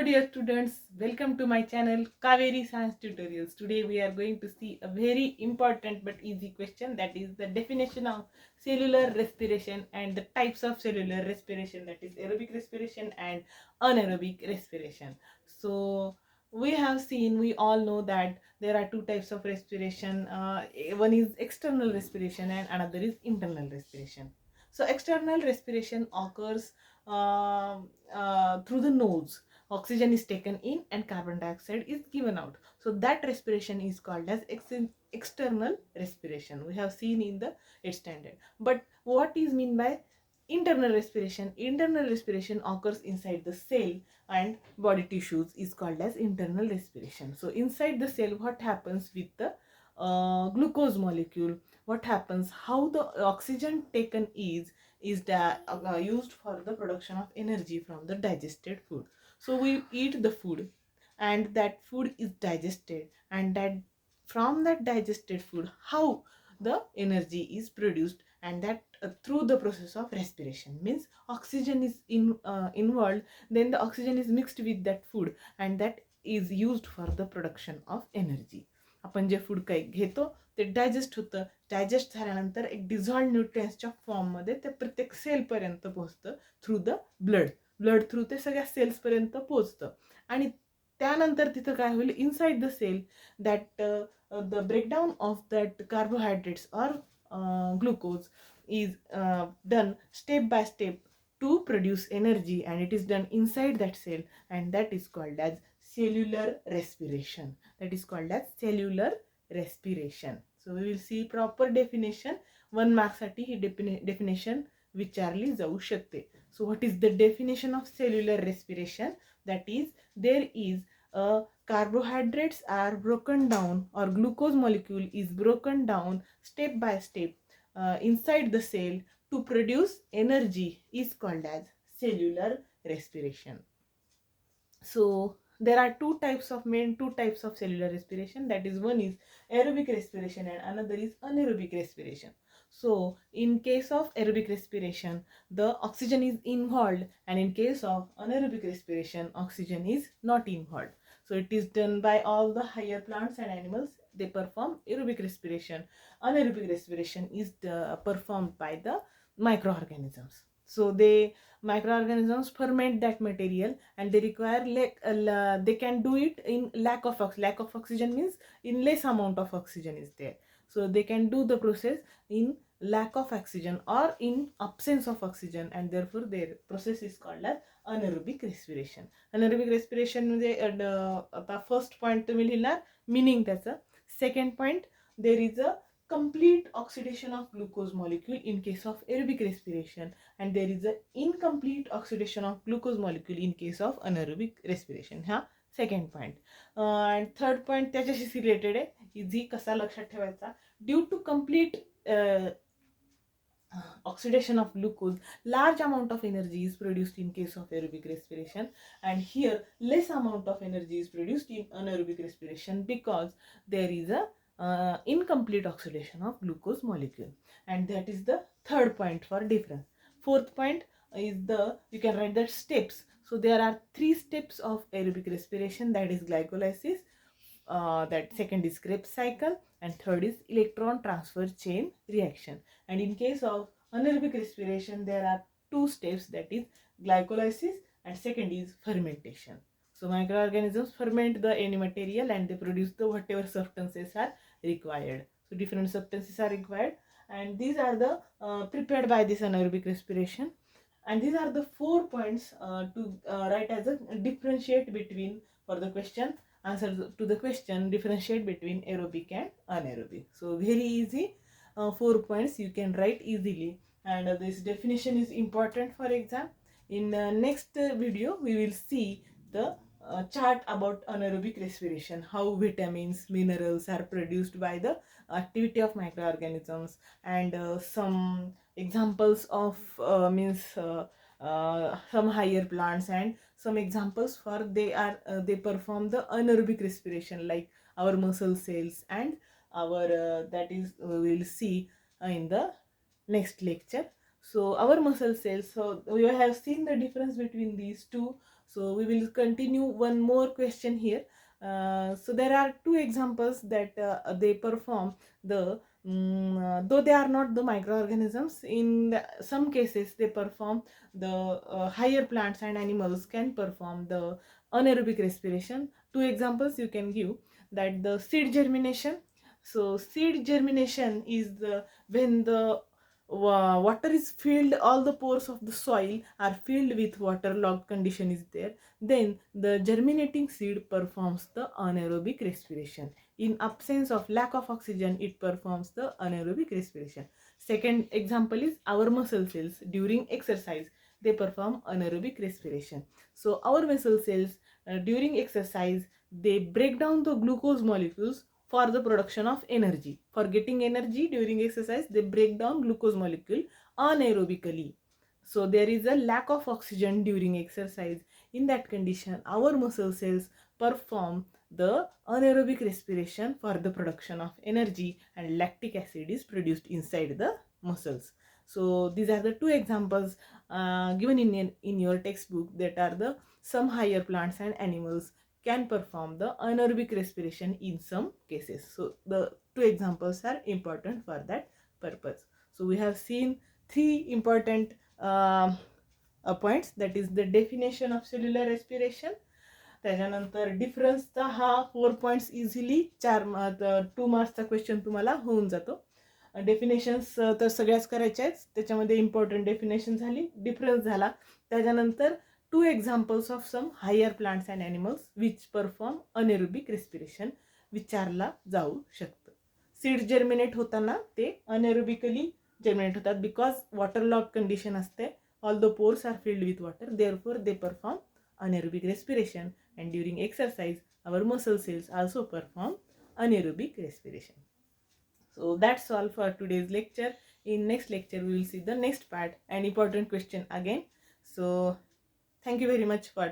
Dear students, welcome to my channel Kaveri Science Tutorials. Today we are going to see a very important but easy question, that is the definition of cellular respiration and the types of cellular respiration, that is aerobic respiration and anaerobic respiration. So we all know that there are two types of respiration. One is external respiration and another is internal respiration. So external respiration occurs through the nose. Oxygen is taken in and carbon dioxide is given out. So that respiration is called as external respiration. We have seen in the 8th standard. But what is mean by internal respiration? Internal respiration occurs inside the cell and body tissues is called as internal respiration. So inside the cell, what happens with the glucose molecule? What happens? How the oxygen taken is used for the production of energy from the digested food. So we eat the food and that food is digested, and that from that digested food how the energy is produced, and that through the process of respiration, means oxygen is involved, then the oxygen is mixed with that food and that is used for the production of energy. आपण जे food काही घेतो ते digest होतं. Digest झाल्यानंतर एक dissolved न्यूट्रियन्सच्या फॉर्ममध्ये ते प्रत्येक सेलपर्यंत पोहोचतं थ्रू द ब्लड थ्रू ते सगळ्या सेल्सपर्यंत पोहोचतं. आणि त्यानंतर तिथं काय होईल, inside the cell that the breakdown of that carbohydrates or glucose is done step by step to produce energy, and it is done inside that cell, and that is called as cellular respiration. That is called as cellular respiration. So we will see proper definition. 1 mark साठी ही definition विचारली जाऊ शकते. So what is the definition of cellular respiration? That is, there is a carbohydrates are broken down, or glucose molecule is broken down step by step inside the cell to produce energy, is called as cellular respiration. So there are two types of cellular respiration, that is, one is aerobic respiration and another is anaerobic respiration. So in case of aerobic respiration, the oxygen is involved, and in case of anaerobic respiration, oxygen is not involved. So it is done by all the higher plants and animals. They perform aerobic respiration. Anaerobic respiration is performed by the microorganisms. So microorganisms ferment that material, and they require they can do it in lack of oxygen, means in less amount of oxygen is there. So they can do the process in lack of oxygen or in absence of oxygen, and therefore their process is called as anaerobic respiration. anaerobic respiration म्हणजे आता first point तुम्ही लिहिणार meaning त्याचं. Second point, there is a complete oxidation of glucose molecule in case of aerobic respiration, and there is a incomplete oxidation of glucose molecule in case of anaerobic respiration. हा second point. आणि third point त्याच्याशीच related आहे, easy कसा लक्षात ठेवायचा. Due to complete oxidation of glucose, large amount of energy is produced in case of aerobic respiration, and here less amount of energy is produced in anaerobic respiration because there is a incomplete oxidation of glucose molecule, and that is the third point for difference. Fourth point is you can write that steps. So there are 3 steps of aerobic respiration, that is glycolysis, that second is Krebs cycle, and third is electron transfer chain reaction. And in case of anaerobic respiration, there are 2 steps, that is glycolysis and second is fermentation. So microorganisms ferment the any material and they produce the whatever substances are required. So different substances are required, and these are the prepared by this anaerobic respiration. And these are the 4 points to write as a differentiate between, for the question answer to the question, differentiate between aerobic and anaerobic. So very easy, 4 points you can write easily, and this definition is important for exam. In next video we will see the chart about anaerobic respiration, how vitamins, minerals are produced by the activity of microorganisms, and some examples of some higher plants, and some examples for they perform the anaerobic respiration, like our muscle cells, and our that is we will see in the next lecture. So our muscle cells, so we have seen the difference between these two. So we will continue one more question here. So there are two examples that they perform though they are not the microorganisms. In some cases they perform the higher plants and animals can perform the anaerobic respiration. Two examples you can give, that the seed germination. So seed germination is when the water is filled, all the pores of the soil are filled with waterlogged condition is there, then the germinating seed performs the anaerobic respiration. In absence of lack of oxygen, it performs the anaerobic respiration. Second example is our muscle cells. During exercise they perform anaerobic respiration. So our muscle cells during exercise they break down the glucose molecules for the production of energy. For getting energy during exercise, they break down glucose molecule anaerobically. So there is a lack of oxygen during exercise. In that condition, our muscle cells perform the anaerobic respiration for the production of energy, and lactic acid is produced inside the muscles. So these are the two examples given in your textbook, that are the some higher plants and animals can perform the anaerobic respiration in some cases. So the two examples are important for that purpose. So we have seen three important points, that is the definition of cellular respiration. त्याच्यानंतर डिफरन्सचा हा 4 points easily 2 मार्क्सचा question तुम्हाला होऊन जातो. Definitions तर सगळ्याच करायच्या आहेत, त्याच्यामध्ये इम्पॉर्टंट डेफिनेशन झाली, डिफरन्स झाला, त्याच्यानंतर 2 examples of some higher plants and animals which perform anaerobic respiration विचारला जाऊ शकतं. सीड्स जर्मिनेट होताना ते अनेरोबिकली जर्मिनेट होतात बिकॉज वॉटर लॉक कंडिशन असते. All the pores are filled with water, therefore they perform anaerobic respiration, and during exercise our muscle cells also perform anaerobic respiration. So that's all for today's lecture. In next lecture we will see the next part, an important question again. So thank you very much for